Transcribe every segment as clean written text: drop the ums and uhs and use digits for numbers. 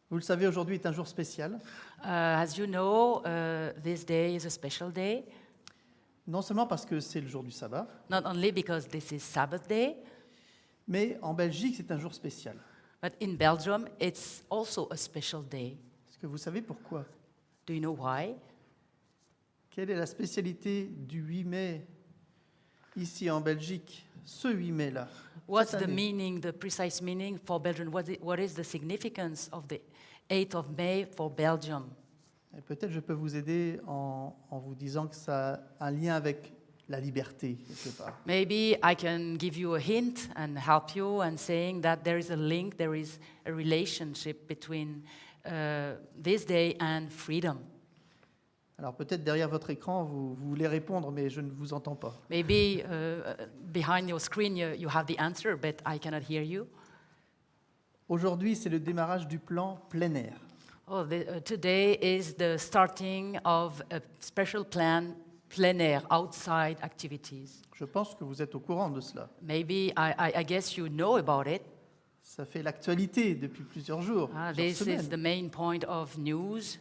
Vous le savez, aujourd'hui est un jour spécial, As you know, this day is a special day, non seulement parce que c'est le jour du sabbat, not only because this is Sabbath day, mais en Belgique c'est un jour spécial. but in Belgium it's also a special day. Est-ce que vous savez pourquoi? Do you know why? Quelle est la spécialité du 8 mai ici en Belgique, ce 8 mai-là? What's cette the année? meaning, the precise meaning for Belgium? What is the significance of the 8th of May for Belgium? Et peut-être je peux vous aider en vous disant que ça a un lien avec la liberté, quelque part. Maybe I can give you a hint and help you and saying that there is a link, there is a relationship between this day and freedom. Alors peut-être derrière votre écran, vous voulez répondre, mais je ne vous entends pas. Maybe behind your screen you have the answer, but I cannot hear you. Aujourd'hui, c'est le démarrage du plan plein air. Today is the starting of a special plan, plein air, outside activities. Je pense que vous êtes au courant de cela. Maybe I guess you know about it. Ça fait l'actualité depuis plusieurs jours, plusieurs This is semaines. the main point of news.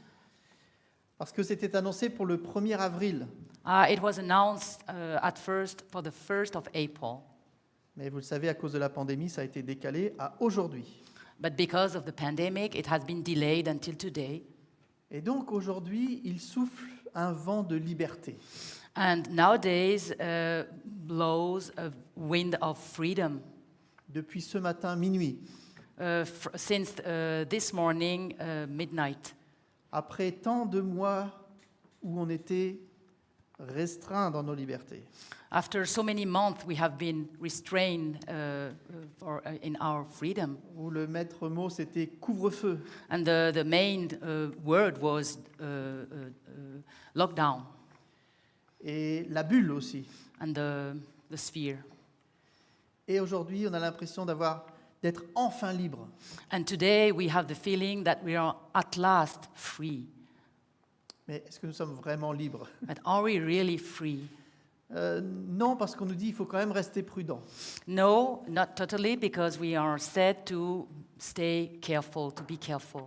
Parce que c'était annoncé pour le 1er avril. It was announced at first for the 1st of April, Mais vous le savez, à cause de la pandémie, ça a été décalé à aujourd'hui. but because of the pandemic, it has been delayed until today. Et donc aujourd'hui, il souffle un vent de liberté. And nowadays blows a wind of freedom. Depuis ce matin, minuit, Since this morning, midnight. après tant de mois où on était restreint dans nos libertés, After so many months, we have been restrained in our freedom. où le maître mot c'était couvre-feu, And the main word was lockdown et la bulle aussi. and the sphere. Et aujourd'hui, on a l'impression d'être enfin libre. And today we have the feeling that we are at last free. Mais est-ce que nous sommes vraiment libres? But are we really free? Non, parce qu'on nous dit qu'il faut quand même rester prudent. No, not totally, because we are said to stay careful, to be careful.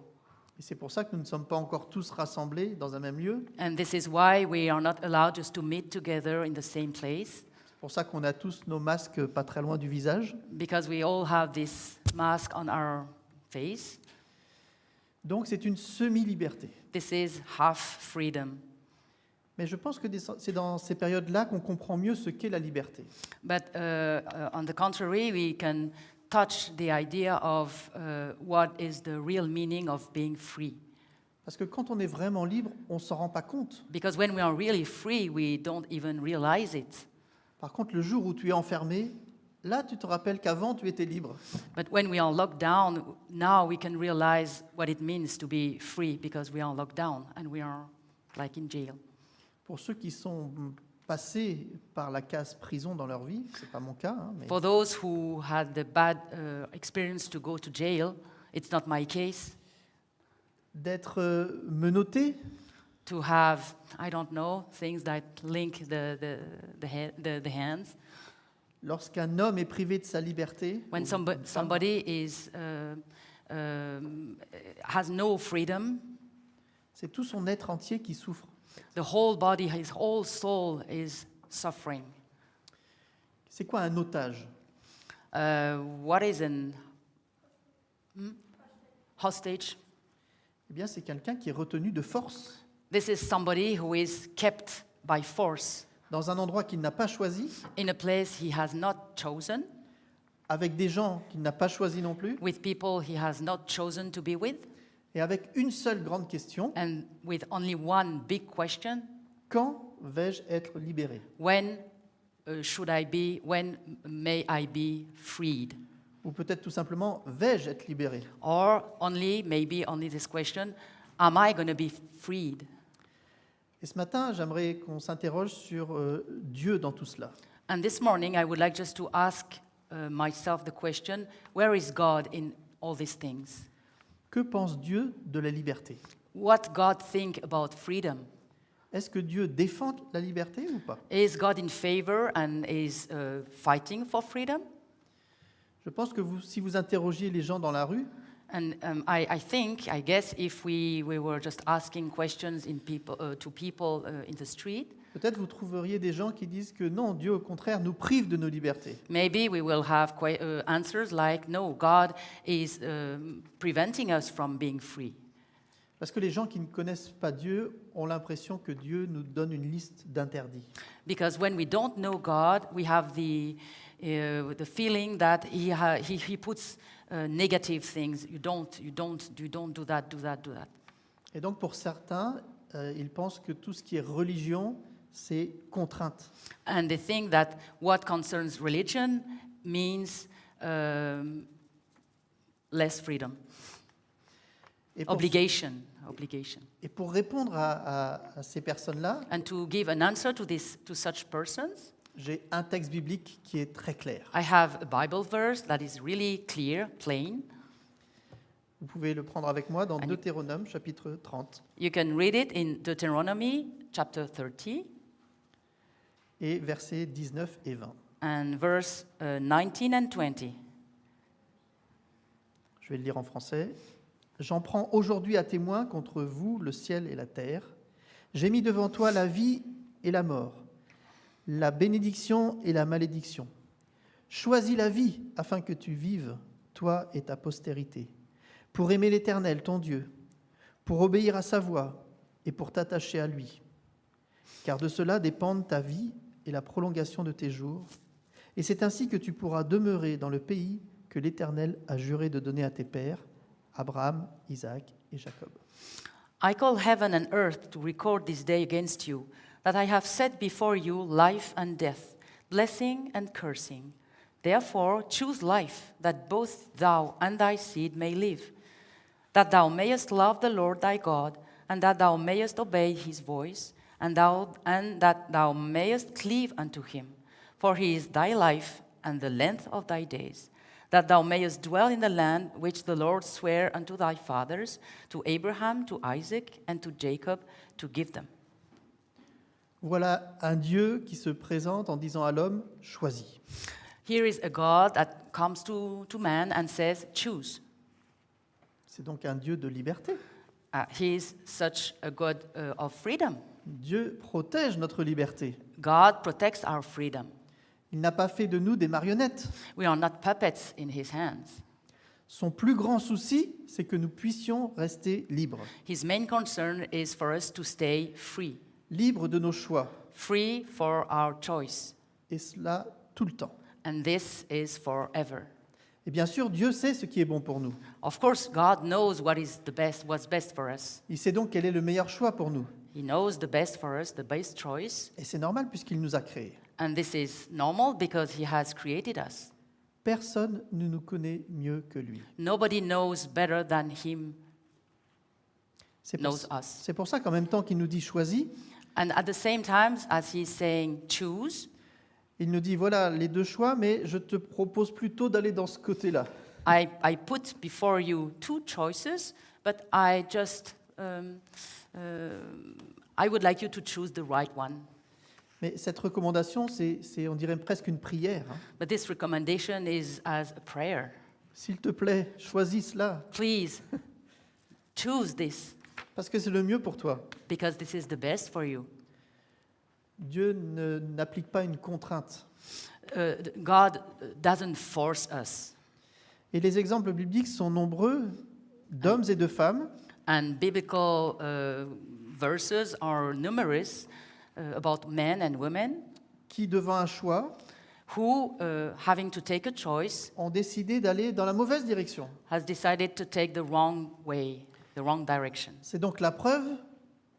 Et c'est pour ça que nous ne sommes pas encore tous rassemblés dans un même lieu. And this is why we are not allowed just to meet together in the same place, C'est pour ça qu'on a tous nos masques pas très loin du visage. because we all have this mask on our face. Donc c'est une semi-liberté. This is half freedom. Mais je pense que c'est dans ces périodes-là qu'on comprend mieux ce qu'est la liberté. But on the contrary, we can touch the idea of what is the real meaning of being free. Parce que quand on est vraiment libre, on ne s'en rend pas compte. Because when we are really free, we don't even realize it. Par contre, le jour où tu es enfermé, là, tu te rappelles qu'avant, tu étais libre. But when we are locked down, now we can realize what it means to be free, because we are locked down and we are like in jail. Pour ceux qui sont passés par la case prison dans leur vie, c'est pas mon cas, hein, mais For those who had the bad experience to go to jail, it's not my case. d'être menotté, To have, I don't know, things that link the hands. lorsqu'un homme est privé de sa liberté, When ou une femme, somebody is has no freedom, c'est tout son être entier qui souffre. the whole body, his whole soul is suffering. C'est quoi un otage? What is an hostage? Eh bien, c'est quelqu'un qui est retenu de force This is somebody who is kept by force dans un endroit qu'il n'a pas choisi, in a place he has not chosen, avec des gens qu'il n'a pas choisis non plus, with people he has not chosen to be with, et avec une seule grande question: and with only one big question: quand vais-je être libéré? when when may I be freed? Ou peut-être tout simplement: vais-je être libéré? Or maybe only this question: am I going to be freed? Et ce matin, j'aimerais qu'on s'interroge sur Dieu dans tout cela. And this morning I would like just to ask myself the question: where is God in all these things? Que pense Dieu de la liberté? What God think about freedom? Est-ce que Dieu défend la liberté ou pas? Is God in favor and is fighting for freedom? Je pense que si vous interrogiez les gens dans la rue, And I guess if we were just asking questions to people in the street, peut-être vous trouveriez des gens qui disent que non, Dieu au contraire nous prive de nos libertés. maybe we will have answers like, no, God is preventing us from being free. Parce que les gens qui ne connaissent pas Dieu ont l'impression que Dieu nous donne une liste d'interdits. Because when we don't know God, we have the feeling that he puts negative things. You don't do that, do that, do that. Et donc pour certains, ils pensent que tout ce qui est religion, c'est contrainte. And they think that what concerns religion means less freedom, Et pour, obligation. et pour répondre à ces personnes-là, And to give an answer to such persons, j'ai un texte biblique qui est très clair. I have a Bible verse that is really clear, plain. Vous pouvez le prendre avec moi dans And- Deutéronome chapitre 30 You can read it in Deuteronomy chapter 30 et versets 19 et 20. and verse 19 and 20. Je vais le lire en français. J'en prends aujourd'hui à témoin contre vous le ciel et la terre. J'ai mis devant toi la vie et la mort, la bénédiction et la malédiction. Choisis la vie afin que tu vives, toi et ta postérité, pour aimer l'Éternel, ton Dieu, pour obéir à sa voix et pour t'attacher à lui. Car de cela dépendent ta vie et la prolongation de tes jours. Et c'est ainsi que tu pourras demeurer dans le pays que l'Éternel a juré de donner à tes pères, Abraham, Isaac et Jacob. I call heaven and earth to record this day against you, that I have set before you life and death, blessing and cursing. Therefore, choose life, that both thou and thy seed may live, that thou mayest love the Lord thy God, and that thou mayest obey his voice, and that thou mayest cleave unto him. For he is thy life and the length of thy days, that thou mayest dwell in the land which the Lord sware unto thy fathers, to Abraham, to Isaac, and to Jacob, to give them. Voilà un Dieu qui se présente en disant à l'homme, choisis. Here is a God that comes to man and says, choose. C'est donc un Dieu de liberté. He is such a God of freedom. Dieu protège notre liberté. God protects our freedom. Il n'a pas fait de nous des marionnettes. We are not puppets in his hands. Son plus grand souci, c'est que nous puissions rester libres. His main concern is for us to stay free, Libres de nos choix. free for our choice. Et cela tout le temps. And this is forever. Et bien sûr, Dieu sait ce qui est bon pour nous. Of course, God knows what's best for us. Il sait donc quel est le meilleur choix pour nous. He knows the best for us, the best choice. Et c'est normal puisqu'il nous a créés. And this is normal because he has created us. Personne ne nous connaît mieux que lui. Nobody knows better than him C'est knows pour, us. c'est pour ça qu'en même temps qu'il nous dit choisis, And at the same time, as he's saying choose, il nous dit voilà les deux choix, mais je te propose plutôt d'aller dans ce côté-là. I put before you two choices, but I would like you to choose the right one. Mais cette recommandation, c'est on dirait presque une prière. Hein. But this recommendation is as a prayer. S'il te plaît, choisis cela, Please choose this parce que c'est le mieux pour toi. because this is the best for you. Dieu n'applique pas une contrainte. God doesn't force us. Et les exemples bibliques sont nombreux d'hommes et de femmes And biblical verses are numerous about men and women qui, devant un choix, who, having to take a choice, ont décidé d'aller dans la mauvaise direction. has decided to take the wrong way, the wrong direction. C'est donc la preuve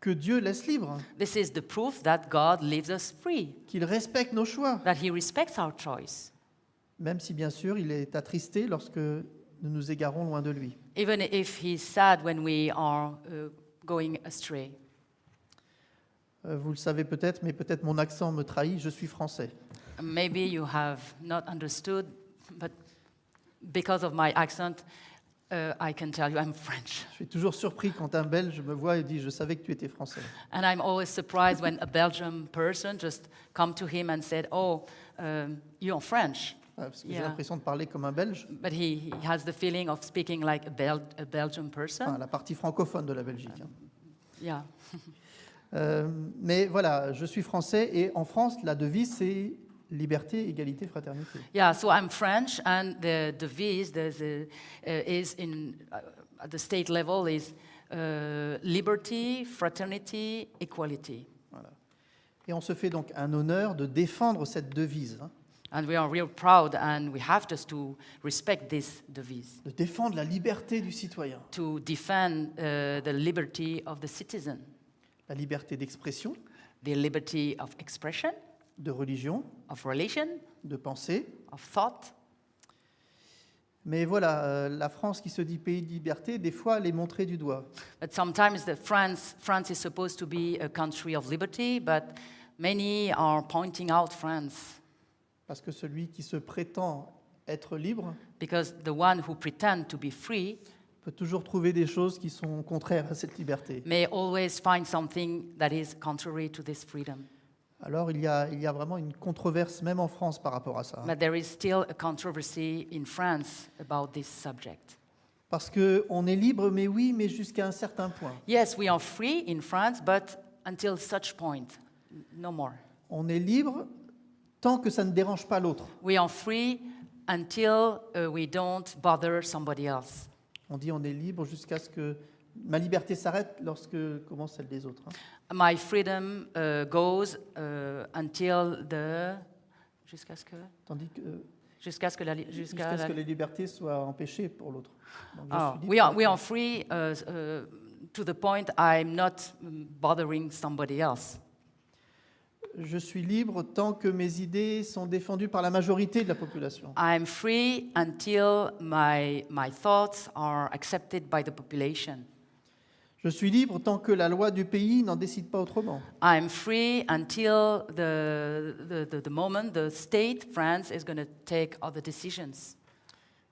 que Dieu laisse libre, This is the proof that God leaves us free, qu'il respecte nos choix, that He respects our choice, même si bien sûr il est attristé lorsque nous nous égarons loin de lui. even if He's sad when we are going astray. Vous le savez peut-être, mais peut-être mon accent me trahit, je suis français. Maybe you have not understood, but because of my accent, I can tell you I'm French. Je suis toujours surpris quand un Belge me voit et dit « Je savais que tu étais français And I'm always surprised when a Belgian person just come to him and said, "Oh, you're French." ». Parce que j'ai Yeah. l'impression de parler comme un Belge, But he has the feeling of speaking like a Belgian person. enfin, la partie francophone de la Belgique. Yeah. Mais voilà, je suis français et en France, la devise, c'est liberté, égalité, fraternité. Yeah, so I'm French, and the devise is at the state level is liberty, fraternity, equality. Voilà. Et on se fait donc un honneur de défendre cette devise, hein, And we are real proud, and we have just to respect this devise, de défendre la liberté du citoyen, to defend the liberty of the citizen, la liberté d'expression, the liberty of expression, de religion, of relation, de pensée. of thought. Mais voilà, la France qui se dit pays de liberté, des fois, elle est montrée du doigt. But sometimes France is supposed to be a country of liberty, but many are pointing out France. Parce que celui qui se prétend être libre Because the one who pretend to be free peut toujours trouver des choses qui sont contraires à cette liberté. may always find something that is contrary to this freedom. Alors il y a vraiment une controverse, même en France, par rapport à ça. But there is still a controversy in France about this subject. Parce qu'on est libre, mais oui, mais jusqu'à un certain point. Yes, we are free in France, but until such point, no more. On est libre tant que ça ne dérange pas l'autre. We are free until we don't bother somebody else. On dit on est libre jusqu'à ce que ma liberté s'arrête lorsque commence celle des autres, hein. My freedom goes until jusqu'à ce que Tandis que jusqu'à ce que jusqu'à ce que les libertés soient empêchées pour l'autre. Donc, je Oh, suis we libre. are free to the point I'm not bothering somebody else. Je suis libre tant que mes idées sont défendues par la majorité de la population. I'm free until my thoughts are accepted by the population. Je suis libre tant que la loi du pays n'en décide pas autrement. I'm free until the moment the state, France, is going to take other decisions.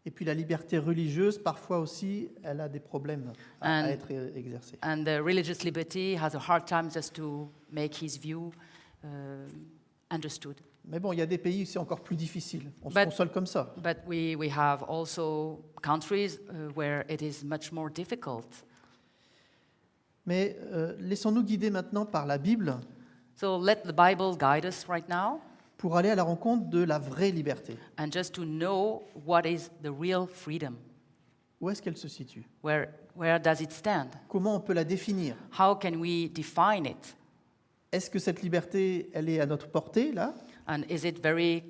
Et puis la liberté religieuse, parfois aussi, elle a des problèmes à And- être exercée. And the religious liberty has a hard time just to make his view understood. Mais bon, il y a des pays où c'est encore plus difficile. On se But- console comme ça. But we have also countries where it is much more difficult. Mais laissons-nous guider maintenant par la Bible So let the Bible guide us right now, pour aller à la rencontre de la vraie liberté. and just to know what is the real freedom. Où est-ce qu'elle se situe? Where does it stand? Comment on peut la définir? How can we define it? Est-ce que cette liberté, elle est à notre portée, là? And is it very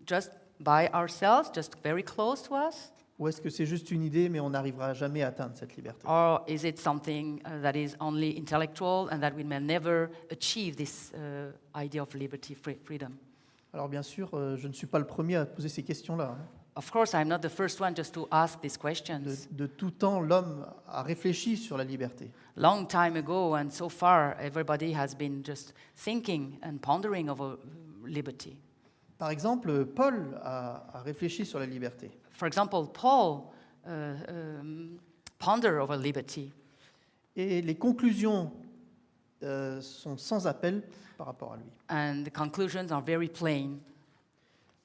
just by ourselves, just very close to us? Ou est-ce que c'est juste une idée, mais on n'arrivera jamais à atteindre cette liberté? Or is it something that is only intellectual and that we may never achieve this idea of liberty, freedom? Alors bien sûr, je ne suis pas le premier à poser ces questions-là, hein. Of course, I'm not the first one just to ask these De, questions. de tout temps, l'homme a réfléchi sur la liberté. Long time ago, and so far, everybody has been just thinking and pondering over liberty. Par exemple, Paul a réfléchi sur la liberté. For example, Paul pondered over liberty, Et les conclusions sont sans appel par rapport à lui. and the conclusions are very plain.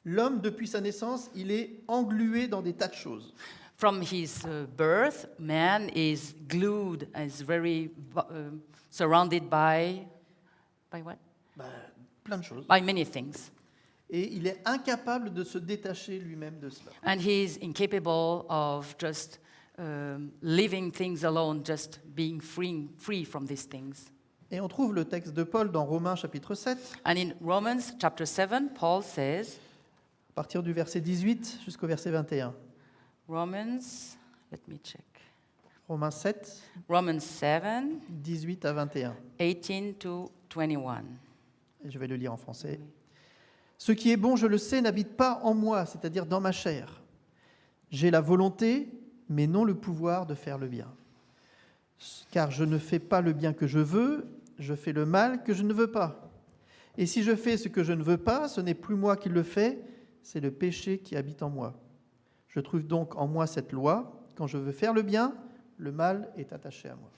L'homme, depuis sa naissance, il est englué dans des tas de choses. From his birth, man is glued, is very surrounded by what? Plein de choses. By many things. Et il est incapable de se détacher lui-même de cela. And he is incapable of just leaving things alone, just being free from these things. Et on trouve le texte de Paul dans Romains chapitre 7, And in Romans chapter 7, Paul says, à partir du verset 18 jusqu'au verset 21. Romans, let me check. Romains 7, Romans 7, 18 à 21. 18 to 21. Et je vais le lire en français. Ce qui est bon, je le sais, n'habite pas en moi, c'est-à-dire dans ma chair. J'ai la volonté, mais non le pouvoir de faire le bien. Car je ne fais pas le bien que je veux, je fais le mal que je ne veux pas. Et si je fais ce que je ne veux pas, ce n'est plus moi qui le fais, c'est le péché qui habite en moi. Je trouve donc en moi cette loi. Quand je veux faire le bien, le mal est attaché à moi.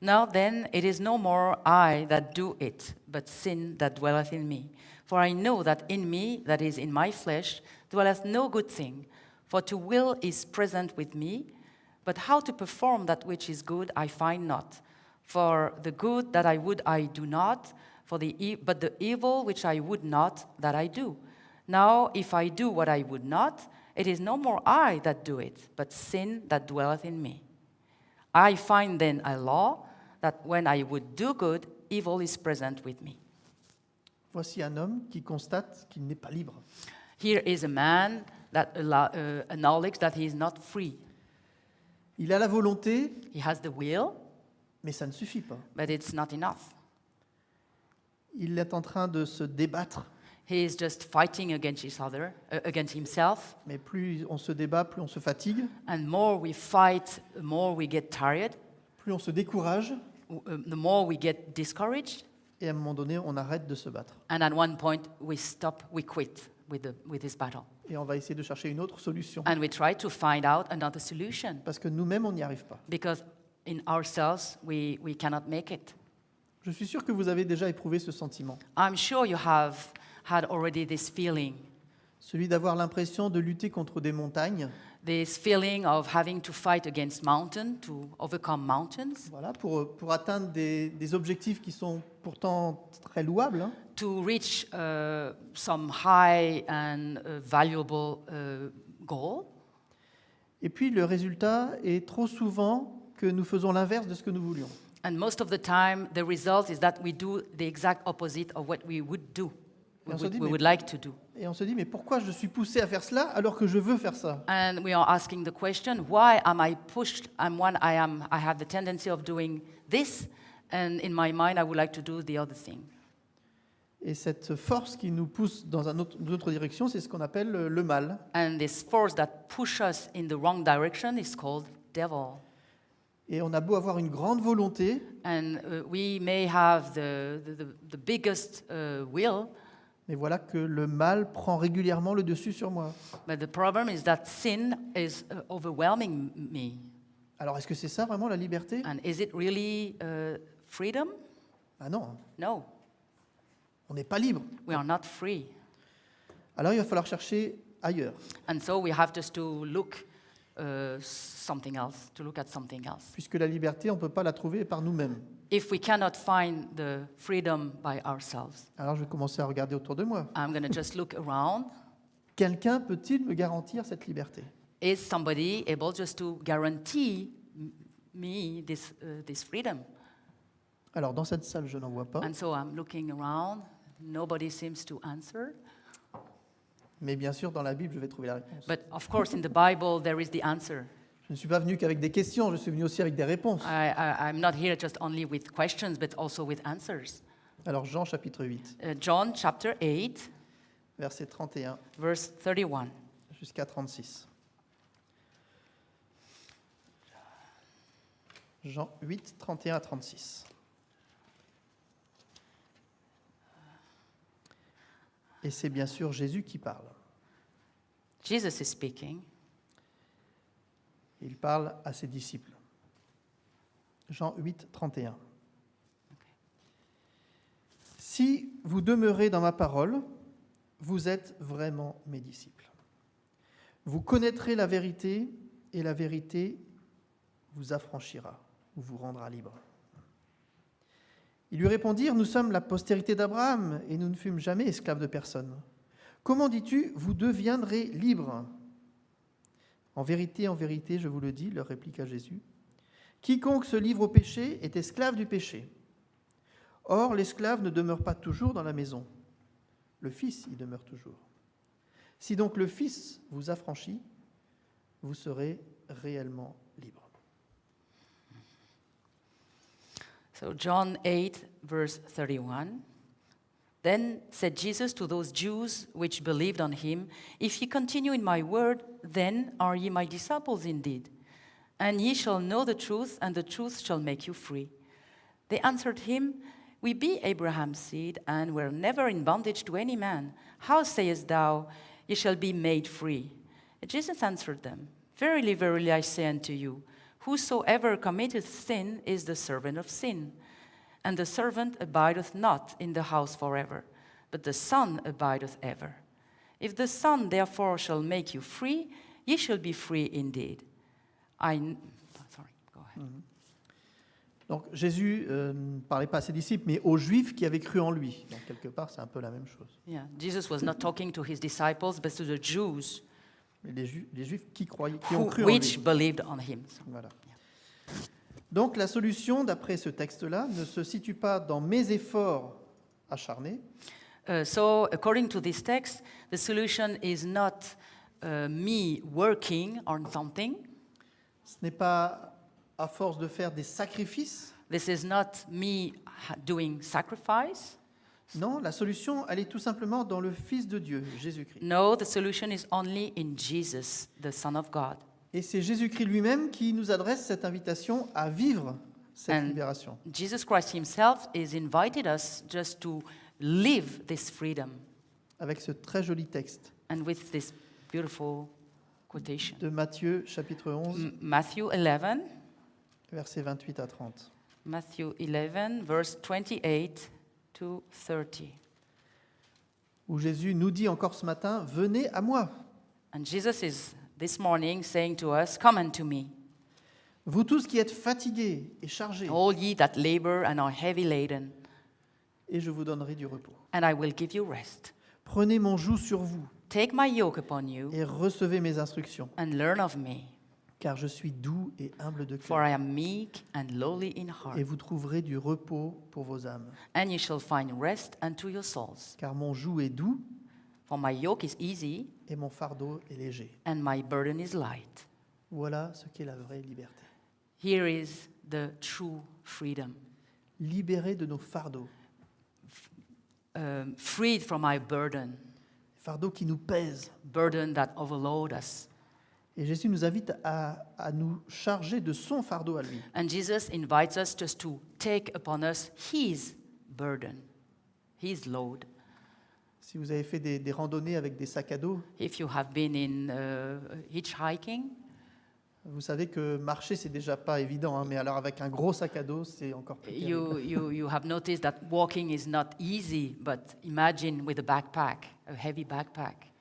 Now then, it is no more I that do it, but sin that dwelleth in me. For I know that in me, that is in my flesh, dwelleth no good thing. For to will is present with me, but how to perform that which is good I find not. For the good that I would I do not, but the evil which I would not, that I do. Now if I do what I would not, it is no more I that do it, but sin that dwelleth in me. I find then a law, that when I would do good, evil is present with me. Voici un homme qui constate qu'il n'est pas libre. Here is a man that acknowledges that he is not free. Il a la volonté, He has the will, mais ça ne suffit pas. but it's not enough. Il est en train de se débattre, He is just fighting against each other, against himself. mais plus on se débat, plus on se fatigue, And more we fight, the more we get tired, plus on se décourage, the more we get discouraged. et à un moment donné, on arrête de se battre. And at one point, we quit with this battle. Et on va essayer de chercher une autre solution, And we try to find out another solution. parce que nous-mêmes, on n'y arrive pas. Because in ourselves, we cannot make it. Je suis sûr que vous avez déjà éprouvé ce sentiment, I'm sure you have had already this feeling, celui d'avoir l'impression de lutter contre des montagnes, this feeling of having to fight against mountains, to overcome mountains, voilà, pour atteindre des objectifs qui sont pourtant très louables, hein, to reach some high and valuable goal. et puis le résultat est trop souvent que nous faisons l'inverse de ce que nous voulions. And most of the time, the result is that we do the exact opposite of what we would do, Et on se dit, we mais- would like to do. Et on se dit, mais pourquoi je suis poussé à faire cela alors que je veux faire ça? And we are asking the question, why am I pushed? I have the tendency of doing this, and in my mind, I would like to do the other thing. Et cette force qui nous pousse dans une autre direction, c'est ce qu'on appelle le mal. And this force that pushes us in the wrong direction is called devil. Et on a beau avoir une grande volonté, And we may have the biggest will, mais voilà que le mal prend régulièrement le dessus sur moi. but the problem is that sin is overwhelming me. Alors est-ce que c'est ça vraiment la liberté? And is it really freedom? Ah non, No, on n'est pas libre. we are not free. Alors il va falloir chercher ailleurs. And so we have just to look something else, to look at something else. Puisque la liberté, on ne peut pas la trouver par nous-mêmes. If we cannot find the freedom by ourselves, Alors je vais commencer à regarder autour de moi. I'm going to just look around. Quelqu'un peut-il me garantir cette liberté? Is somebody able just to guarantee me this freedom? Alors dans cette salle, je n'en vois pas. And so I'm looking around. Nobody seems to answer. Mais bien sûr, dans la Bible, je vais trouver la réponse. But of course, in the Bible, there is the answer. Je ne suis pas venu qu'avec des questions, je suis venu aussi avec des réponses. I'm not here just only with questions, but also with answers. Alors Jean chapitre 8, John chapter 8, verset 31 verse 31. jusqu'à 36. Jean 8, 31 à 36. Et c'est bien sûr Jésus qui parle. Jesus is speaking. Il parle à ses disciples. Jean 8, 31. Si vous demeurez dans ma parole, vous êtes vraiment mes disciples. Vous connaîtrez la vérité et la vérité vous affranchira ou vous rendra libre. Ils lui répondirent, nous sommes la postérité d'Abraham et nous ne fûmes jamais esclaves de personne. Comment dis-tu, vous deviendrez libres ? En vérité, je vous le dis, leur répliqua Jésus, quiconque se livre au péché est esclave du péché. Or, l'esclave ne demeure pas toujours dans la maison. Le Fils y demeure toujours. Si donc le Fils vous affranchit, vous serez réellement libre. So John 8, verse 31. Then said Jesus to those Jews which believed on him, If ye continue in my word, then are ye my disciples indeed. And ye shall know the truth, and the truth shall make you free. They answered him, We be Abraham's seed, and were never in bondage to any man. How sayest thou, Ye shall be made free? And Jesus answered them, Verily, verily, I say unto you, Whosoever committeth sin is the servant of sin. And the servant abideth not in the house forever, but the Son abideth ever. If the Son therefore shall make you free, ye shall be free indeed. Sorry, go ahead. Donc Jésus ne parlait pas à ses disciples, mais aux Juifs qui avaient cru en lui. Donc quelque part, c'est un peu la même chose. Yeah, Jesus was not talking to his disciples, but to the Jews Mais les Juifs qui croyaient, qui ont cru en which lui. believed on him. So, Voilà. Donc la solution, d'après ce texte-là, ne se situe pas dans mes efforts acharnés, so according to this text, the solution is not me working on something. ce n'est pas à force de faire des sacrifices. This is not me doing sacrifice. Non, la solution, elle est tout simplement dans le Fils de Dieu, Jésus-Christ. No, the solution is only in Jesus, the Son of God. Et c'est Jésus-Christ lui-même qui nous adresse cette invitation à vivre cette And libération. Jesus Christ himself is invited us just to live this freedom, Avec ce très joli texte and with this beautiful quotation. de Matthieu chapitre 11, Matthew 11, versets 28 à 30. Matthew 11, verse 28 to 30. Où Jésus nous dit encore ce matin, « Venez à moi, And Jesus is this morning saying to us, "Come unto me, vous tous qui êtes fatigués et chargés, all ye that labor and are heavy laden, et je vous donnerai du repos. and I will give you rest. Prenez mon joug sur vous Take my yoke upon you et recevez mes instructions, and learn of me, car je suis doux et humble de for cœur, I am meek and lowly in heart, et vous trouverez du repos pour vos âmes. and you shall find rest unto your souls. Car mon joug est doux For my yoke is easy et mon fardeau est léger. and my burden is light." Voilà ce qu'est la vraie liberté. Here is the true freedom. Libérés de nos fardeaux, Freed from my burden, fardeaux qui nous pèsent. burden that overload us. Et Jésus nous invite à nous charger de son fardeau à lui. And Jesus invites us just to take upon us his burden, his load. Si vous avez fait des randonnées avec des sacs à dos, If you have been in hitchhiking, vous savez que marcher, c'est déjà pas évident, hein, mais alors avec un gros sac à dos, c'est encore plus terrible. you have noticed that walking is not easy, but imagine with a backpack, a heavy backpack.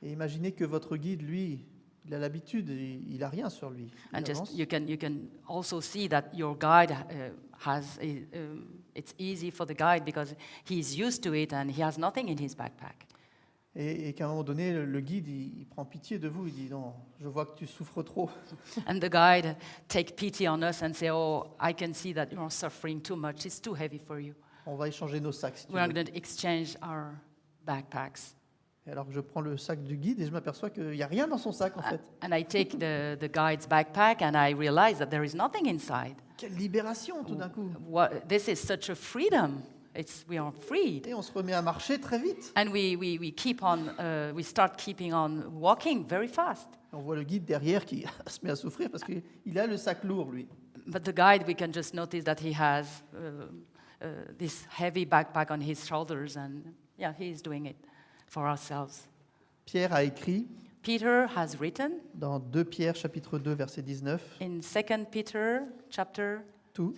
Et imaginez que votre guide, lui, il a l'habitude, il a rien sur lui. Il And just avance. you can also see that your guide it's easy for the guide because he's used to it and he has nothing in his backpack. Et qu'à un moment donné, le guide, il prend pitié de vous, il dit non, je vois que tu souffres trop. And the guide take pity on us and say, "Oh, I can see that you're suffering too much. It's too heavy for you. On va échanger nos sacs. Si tu We're veux. going to exchange our backpacks." Et alors que je prends le sac du guide et je m'aperçois qu'il n'y a rien dans son sac en fait. And I take the guide's backpack and I realize that there is nothing inside. Quelle libération tout d'un coup. This is such a freedom. We are freed. Et on se remet à marcher très vite. And we start keeping on walking very fast. On voit le guide derrière qui se met à souffrir parce qu'il a le sac lourd lui. But the guide, we can just notice that he has this heavy backpack on his shoulders, and yeah, he is doing it for ourselves. Pierre a écrit Peter has written dans 2 Pierre chapitre 2 verset 19 in 2 Peter chapter 2,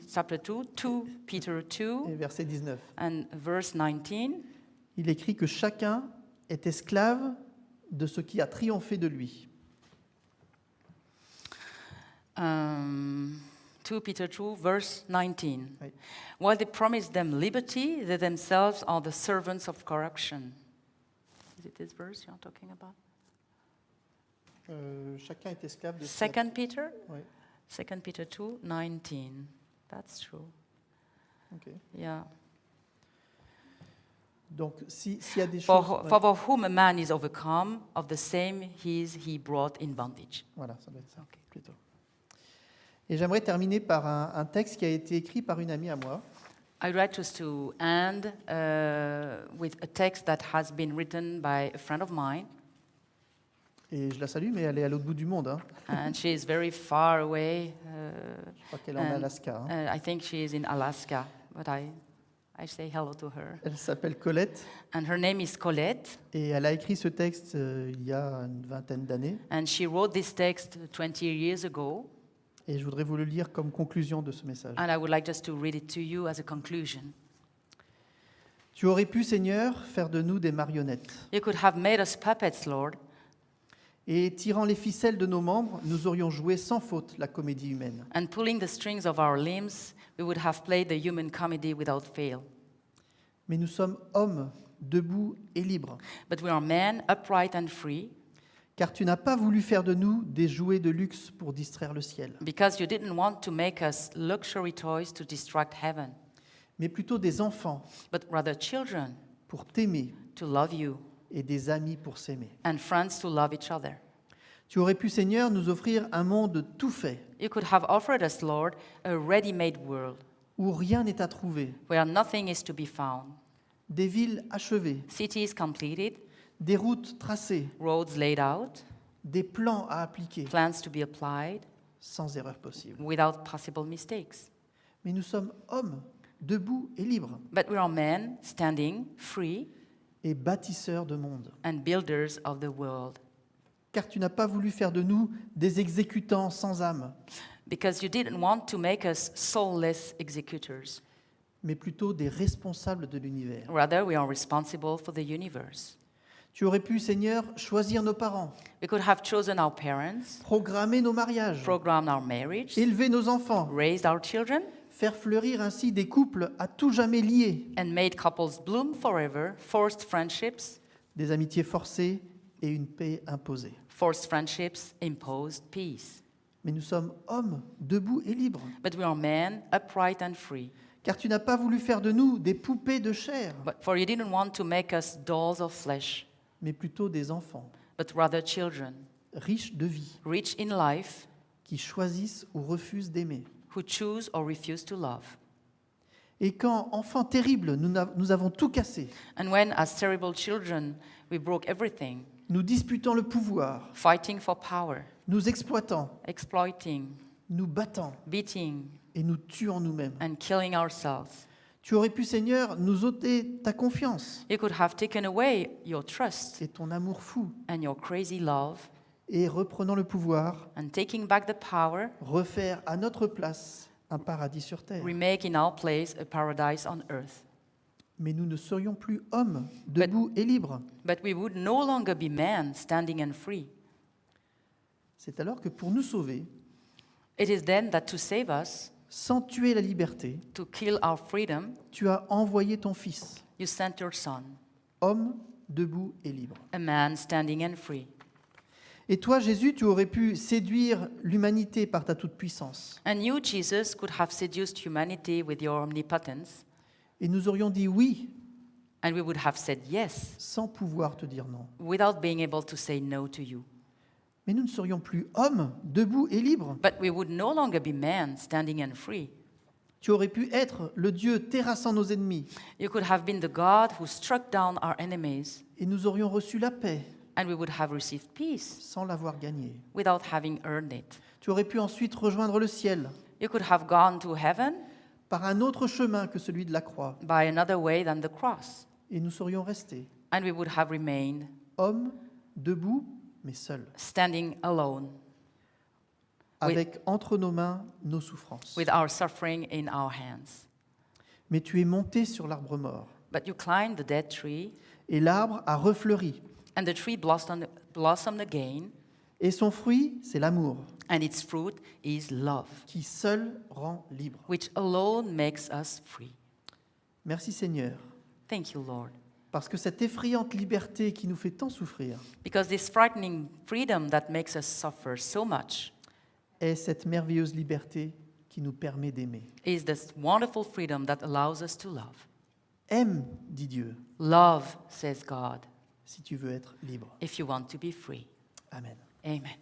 2 Peter 2 et verset 19. and verse 19. Il écrit que chacun est esclave de ce qui a triomphé de lui. 2 Peter 2, verse 19. Oui. While they promise them liberty, they themselves are the servants of corruption. Is it this verse you're talking about? Chacun est esclave de ce qui a- 2 Peter? Oui, 2 Peter 2, 19. That's true. ok. Yeah. Donc s'il y a des For, choses... ouais, for whom a man is overcome, of the same he brought in bondage. Voilà, ça doit être ça Ok. plutôt. Et j'aimerais terminer par un texte qui a été écrit par une amie à moi. I'd like just to end with a text that has been written by a friend of mine, Et je la salue, mais elle est à l'autre bout du monde. Hein. and she is very far away. Je crois qu'elle est en And- Alaska. Hein. I think she is in Alaska, but I say hello to her. Elle s'appelle Colette And her name is Colette, et elle a écrit ce texte il y a une vingtaine d'années. and she wrote this text 20 years ago. Et je voudrais vous le lire comme conclusion de ce message. And I would like just to read it to you as a conclusion. Tu aurais pu, Seigneur, faire de nous des marionnettes. You could have made us puppets, Lord, Et tirant les ficelles de nos membres, nous aurions joué sans faute la comédie humaine. and pulling the strings of our limbs, we would have played the human comedy without fail. Mais nous sommes hommes, debout et libres. But we are men, upright and free, Car tu n'as pas voulu faire de nous des jouets de luxe pour distraire le ciel, because you didn't want to make us luxury toys to distract heaven, mais plutôt des enfants but rather children pour t'aimer to love you et des amis pour s'aimer. and friends to love each other. Tu aurais pu, Seigneur, nous offrir un monde tout fait, You could have offered us, Lord, a ready-made world où rien n'est à trouver, where nothing is to be found, des villes achevées, cities completed, des routes tracées, roads laid out, des plans à appliquer, plans to be applied sans erreur possible. without possible mistakes. Mais nous sommes hommes, debout et libres, But we are men standing free et bâtisseurs de monde. and builders of the world, Car tu n'as pas voulu faire de nous des exécutants sans âme, because you didn't want to make us soulless executors. mais plutôt des responsables de l'univers. Rather, we are responsible for the universe. Tu aurais pu, Seigneur, choisir nos parents, We could have chosen our parents, programmer nos mariages, programmed our marriage, élever nos enfants, raised our children, faire fleurir ainsi des couples à tout jamais liés, and made couples bloom forever, forced friendships, des amitiés forcées et une paix imposée. imposed peace. Mais nous sommes hommes, debout et libres, But we are men, upright and free. car tu n'as pas voulu faire de nous des poupées de chair, But for you didn't want to make us dolls of flesh, mais plutôt des enfants, but rather children, riches de vie, rich in life, qui choisissent ou refusent d'aimer. who choose or refuse to love. Et quand, enfants terribles, nous avons tout cassé, And when, as terrible children, we broke everything, nous disputant le pouvoir, fighting for power, nous exploitant, exploiting, nous battant beating, et nous tuant nous-mêmes. and killing ourselves, Tu aurais pu, Seigneur, nous ôter ta confiance you could have taken away your trust et ton amour fou, and your crazy love, et reprenant le pouvoir, and taking back the power, refaire à notre place un paradis sur terre. remake in our place a paradise on earth. Mais nous ne serions plus hommes, debout et libres. But we would no longer be men standing and free. C'est alors que pour nous sauver, It is then that to save us, sans tuer la liberté, to kill our freedom, tu as envoyé ton Fils, you sent your son, homme, debout et libre. a man standing and free. Et toi, Jésus, tu aurais pu séduire l'humanité par ta toute-puissance. And you, Jesus, could have seduced humanity with your omnipotence, Et nous aurions dit oui, and we would have said yes, sans pouvoir te dire non. without being able to say no to you. Mais nous ne serions plus hommes, debout et libres. But we would no longer be men standing and free. Tu aurais pu être le Dieu terrassant nos ennemis, You could have been the God who struck down our enemies, et nous aurions reçu la paix and we would have received peace sans l'avoir gagnée. without having earned it. Tu aurais pu ensuite rejoindre le ciel You could have gone to heaven par un autre chemin que celui de la croix, by another way than the cross, et nous serions restés and we would have remained hommes, debout, mais seuls, standing alone avec entre nos mains nos souffrances. with our suffering in our hands. Mais tu es monté sur l'arbre mort, But you climbed the dead tree, et l'arbre a refleuri, and the tree blossomed again, et son fruit, c'est l'amour, and its fruit is love, qui seul rend libre. which alone makes us free. Merci Seigneur, Thank you, Lord. parce que cette effrayante liberté qui nous fait tant souffrir Because this frightening freedom that makes us suffer so much est cette merveilleuse liberté qui nous permet d'aimer. is this wonderful freedom that allows us to love. Aime, dit Dieu, Love, says God, si tu veux être libre. if you want to be free. Amen. Amen.